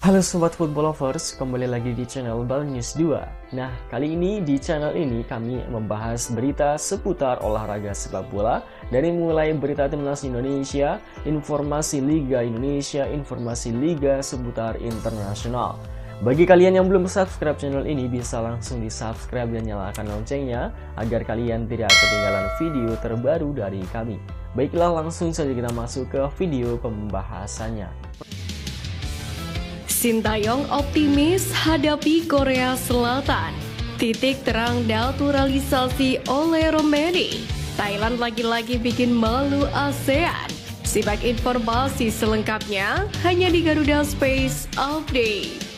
Halo Sobat Football Lovers, kembali lagi di channel Bal News 2. Nah, kali ini di channel ini kami membahas berita seputar olahraga sepak bola. Dari mulai berita timnas Indonesia, informasi Liga Indonesia, informasi Liga seputar internasional. Bagi kalian yang belum subscribe channel ini, bisa langsung di subscribe dan nyalakan loncengnya agar kalian tidak ketinggalan video terbaru dari kami. Baiklah, langsung saja kita masuk ke video pembahasannya. Sintayong optimis hadapi Korea Selatan. Titik terang naturalisasi oleh Romeni. Thailand lagi-lagi bikin malu ASEAN. Simak informasi selengkapnya hanya di Garuda Space Update.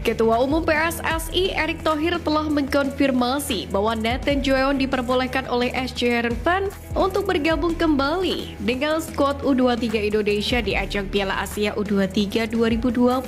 Ketua Umum PSSI Erick Thohir telah mengkonfirmasi bahwa Nathan Jeon diperbolehkan oleh SC Heerenveen untuk bergabung kembali dengan skuad U23 Indonesia di ajang Piala Asia U23 2024.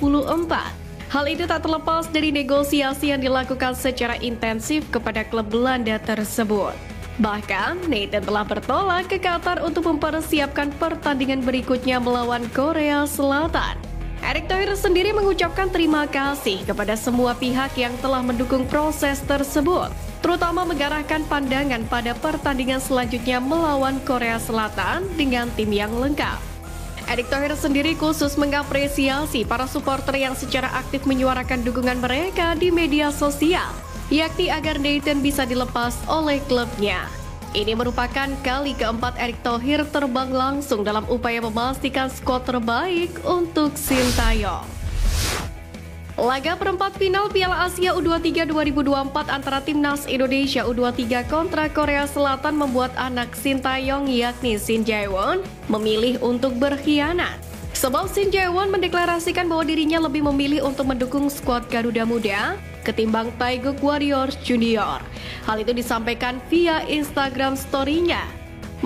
Hal itu tak terlepas dari negosiasi yang dilakukan secara intensif kepada klub Belanda tersebut. Bahkan, Nathan telah bertolak ke Qatar untuk mempersiapkan pertandingan berikutnya melawan Korea Selatan. Erick Thohir sendiri mengucapkan terima kasih kepada semua pihak yang telah mendukung proses tersebut, terutama mengarahkan pandangan pada pertandingan selanjutnya melawan Korea Selatan dengan tim yang lengkap. Erick Thohir sendiri khusus mengapresiasi para supporter yang secara aktif menyuarakan dukungan mereka di media sosial, yakni agar Nathan bisa dilepas oleh klubnya. Ini merupakan kali keempat Erick Thohir terbang langsung dalam upaya memastikan skuad terbaik untuk Sintayong. Laga perempat final Piala Asia U23 2024 antara Timnas Indonesia U23 kontra Korea Selatan membuat anak Sintayong yakni Shin Jae-won memilih untuk berkhianat. Sebab Shin Jae-won mendeklarasikan bahwa dirinya lebih memilih untuk mendukung skuad Garuda Muda ketimbang Taeguk Warriors Junior. Hal itu disampaikan via Instagram story-nya.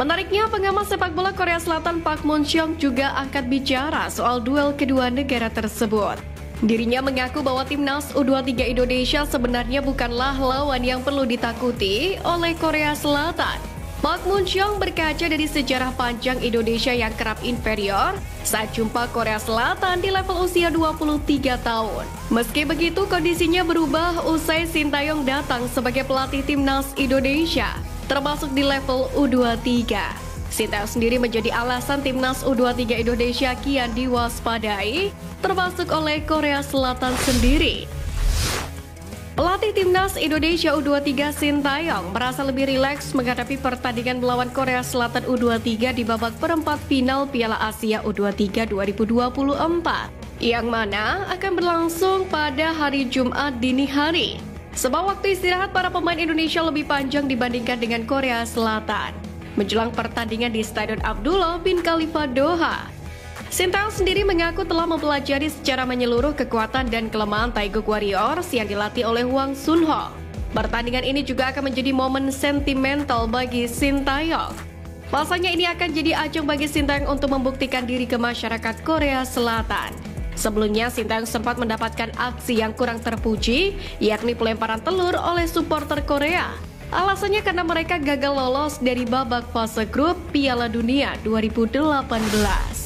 Menariknya, pengamat sepak bola Korea Selatan Park Moon-seong juga angkat bicara soal duel kedua negara tersebut. Dirinya mengaku bahwa timnas U23 Indonesia sebenarnya bukanlah lawan yang perlu ditakuti oleh Korea Selatan. Park Moon-seong berkaca dari sejarah panjang Indonesia yang kerap inferior saat jumpa Korea Selatan di level usia 23 tahun. Meski begitu, kondisinya berubah usai Sintayong datang sebagai pelatih timnas Indonesia, termasuk di level U23. Sintayong sendiri menjadi alasan timnas U23 Indonesia kian diwaspadai, termasuk oleh Korea Selatan sendiri. Pelatih timnas Indonesia U23 Sintayong merasa lebih rileks menghadapi pertandingan melawan Korea Selatan U23 di babak perempat final Piala Asia U23 2024, yang mana akan berlangsung pada hari Jumat dini hari. Sebab waktu istirahat para pemain Indonesia lebih panjang dibandingkan dengan Korea Selatan. Menjelang pertandingan di Stadion Abdullah bin Khalifa Doha, Sintayong sendiri mengaku telah mempelajari secara menyeluruh kekuatan dan kelemahan Taeguk Warriors yang dilatih oleh Hwang Sun-ho. Pertandingan ini juga akan menjadi momen sentimental bagi Sintayong. Pasalnya ini akan jadi ajang bagi Sintayong untuk membuktikan diri ke masyarakat Korea Selatan. Sebelumnya Sintayong sempat mendapatkan aksi yang kurang terpuji, yakni pelemparan telur oleh supporter Korea. Alasannya karena mereka gagal lolos dari babak fase grup Piala Dunia 2018.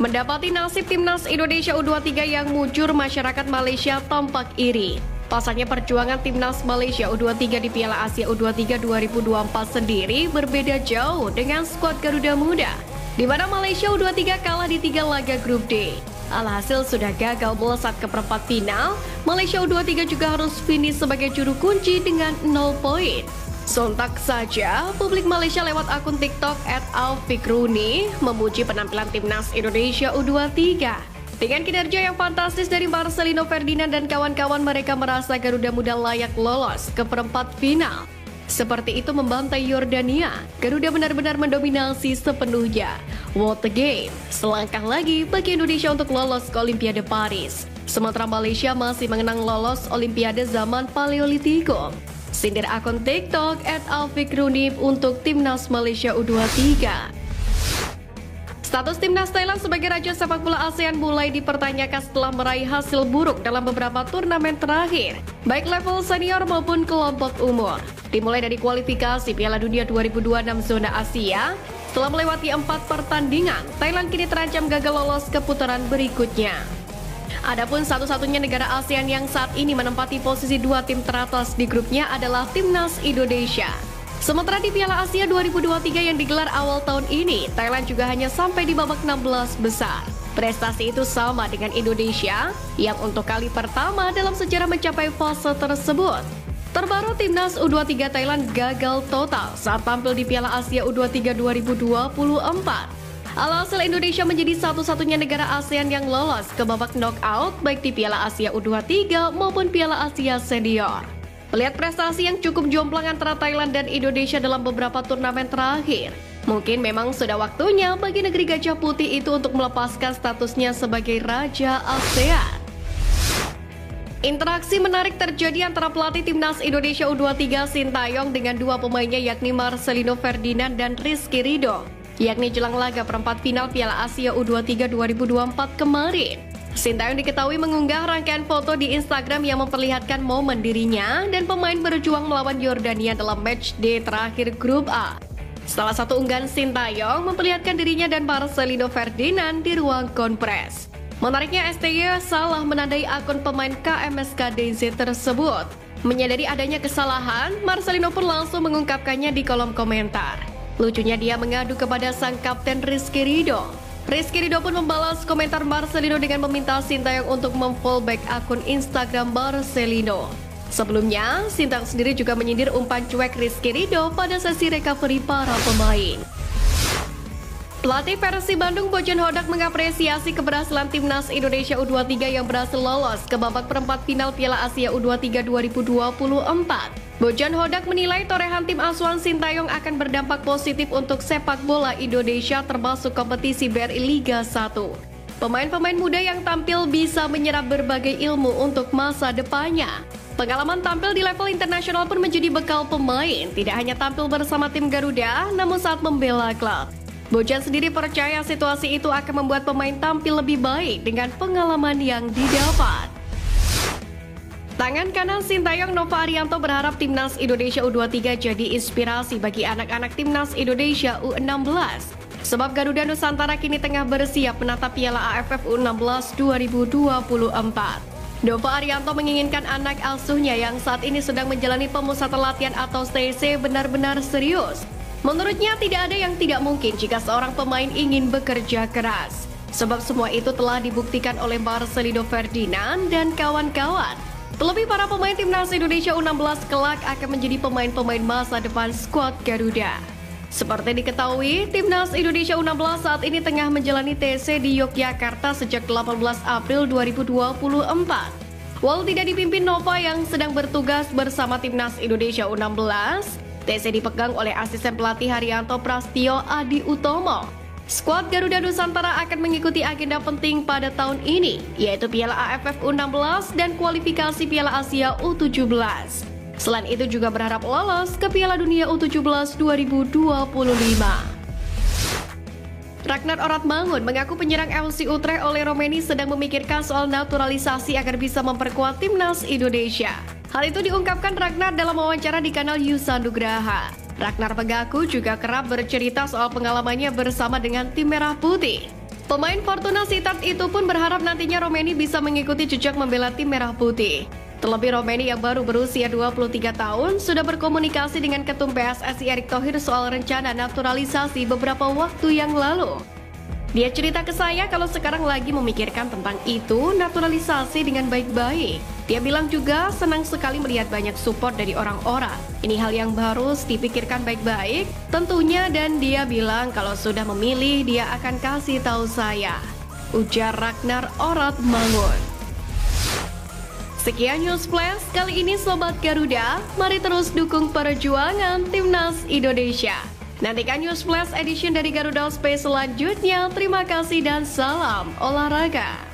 Mendapati nasib timnas Indonesia U23 yang mujur, masyarakat Malaysia tampak iri. Pasalnya perjuangan timnas Malaysia U23 di Piala Asia U23 2024 sendiri berbeda jauh dengan skuad Garuda Muda, di mana Malaysia U23 kalah di 3 laga grup D. Alhasil sudah gagal melesat ke perempat final, Malaysia U23 juga harus finish sebagai juru kunci dengan 0 poin. Sontak saja, publik Malaysia lewat akun TikTok @alfikruni memuji penampilan timnas Indonesia U23. Dengan kinerja yang fantastis dari Marcelino Ferdinand dan kawan-kawan, mereka merasa Garuda Muda layak lolos ke perempat final. Seperti itu membantai Yordania, Garuda benar-benar mendominasi sepenuhnya. What a game! Selangkah lagi bagi Indonesia untuk lolos ke Olimpiade Paris. Sementara Malaysia masih mengenang lolos Olimpiade zaman Paleolitikum. Sindir akun TikTok @alfikruni untuk timnas Malaysia U23. Status timnas Thailand sebagai raja sepak bola ASEAN mulai dipertanyakan setelah meraih hasil buruk dalam beberapa turnamen terakhir, baik level senior maupun kelompok umur. Dimulai dari kualifikasi Piala Dunia 2026 zona Asia, setelah melewati 4 pertandingan, Thailand kini terancam gagal lolos ke putaran berikutnya. Adapun satu-satunya negara ASEAN yang saat ini menempati posisi 2 tim teratas di grupnya adalah Timnas Indonesia. Sementara di Piala Asia 2023 yang digelar awal tahun ini, Thailand juga hanya sampai di babak 16 besar. Prestasi itu sama dengan Indonesia yang untuk kali pertama dalam sejarah mencapai fase tersebut. Terbaru Timnas U23 Thailand gagal total saat tampil di Piala Asia U23 2024. Alhasil Indonesia menjadi satu-satunya negara ASEAN yang lolos ke babak knockout baik di Piala Asia U23 maupun Piala Asia Senior. Melihat prestasi yang cukup jomplang antara Thailand dan Indonesia dalam beberapa turnamen terakhir, mungkin memang sudah waktunya bagi negeri Gajah Putih itu untuk melepaskan statusnya sebagai Raja ASEAN. Interaksi menarik terjadi antara pelatih Timnas Indonesia U23 Sintayong dengan dua pemainnya yakni Marcelino Ferdinand dan Rizky Ridho, yakni jelang laga perempat final Piala Asia U23 2024 kemarin. Sintayong diketahui mengunggah rangkaian foto di Instagram yang memperlihatkan momen dirinya dan pemain berjuang melawan Yordania dalam match day terakhir grup A. Salah satu unggahan Sintayong memperlihatkan dirinya dan Marcelino Ferdinand di ruang konpres. Menariknya STY salah menandai akun pemain KMSK-DZ tersebut. Menyadari adanya kesalahan, Marcelino pun langsung mengungkapkannya di kolom komentar. Lucunya dia mengadu kepada sang kapten Rizky Ridho. Rizky Ridho pun membalas komentar Marcelino dengan meminta Sintayong untuk memfallback akun Instagram Marcelino. Sebelumnya, Sintayong sendiri juga menyindir umpan cuek Rizky Ridho pada sesi recovery para pemain. Pelatih Persib Bandung Bojan Hodak mengapresiasi keberhasilan Timnas Indonesia U23 yang berhasil lolos ke babak perempat final Piala Asia U23 2024. Bojan Hodak menilai torehan tim asuhan Sintayong akan berdampak positif untuk sepak bola Indonesia termasuk kompetisi BRI Liga 1. Pemain-pemain muda yang tampil bisa menyerap berbagai ilmu untuk masa depannya. Pengalaman tampil di level internasional pun menjadi bekal pemain, tidak hanya tampil bersama tim Garuda, namun saat membela klub. Bojan sendiri percaya situasi itu akan membuat pemain tampil lebih baik dengan pengalaman yang didapat. Tangan kanan Sintayong Nova Arianto berharap Timnas Indonesia U23 jadi inspirasi bagi anak-anak Timnas Indonesia U16. Sebab Garuda Nusantara kini tengah bersiap menatap Piala AFF U16 2024. Nova Arianto menginginkan anak asuhnya yang saat ini sedang menjalani pemusatan latihan atau TC benar-benar serius. Menurutnya tidak ada yang tidak mungkin jika seorang pemain ingin bekerja keras. Sebab semua itu telah dibuktikan oleh Marcelino Ferdinand dan kawan-kawan. Terlebih para pemain Timnas Indonesia U16 kelak akan menjadi pemain-pemain masa depan skuad Garuda. Seperti diketahui, Timnas Indonesia U16 saat ini tengah menjalani TC di Yogyakarta sejak 18 April 2024. Walau tidak dipimpin Nova yang sedang bertugas bersama Timnas Indonesia U16, TC dipegang oleh asisten pelatih Haryanto Prastio Adi Utomo. Skuad Garuda Nusantara akan mengikuti agenda penting pada tahun ini, yaitu Piala AFF U16 dan kualifikasi Piala Asia U17. Selain itu juga berharap lolos ke Piala Dunia U17 2025. Ragnar Oratmangun mengaku penyerang FC Utrecht oleh Romeni sedang memikirkan soal naturalisasi agar bisa memperkuat Timnas Indonesia. Hal itu diungkapkan Ragnar dalam wawancara di kanal Yusa Nugraha. Ragnar mengaku juga kerap bercerita soal pengalamannya bersama dengan tim Merah Putih. Pemain Fortuna Sittard itu pun berharap nantinya Romeni bisa mengikuti jejak membela tim Merah Putih. Terlebih Romeni yang baru berusia 23 tahun sudah berkomunikasi dengan Ketum PSSI Erick Thohir soal rencana naturalisasi beberapa waktu yang lalu. Dia cerita ke saya kalau sekarang lagi memikirkan tentang itu, naturalisasi dengan baik-baik. Dia bilang juga senang sekali melihat banyak support dari orang-orang. Ini hal yang harus dipikirkan baik-baik tentunya, dan dia bilang kalau sudah memilih dia akan kasih tahu saya. Ujar Ragnar Oratmangun. Sekian News Flash kali ini Sobat Garuda, mari terus dukung perjuangan Timnas Indonesia. Nantikan News Flash edition dari Garuda Space selanjutnya. Terima kasih dan salam olahraga.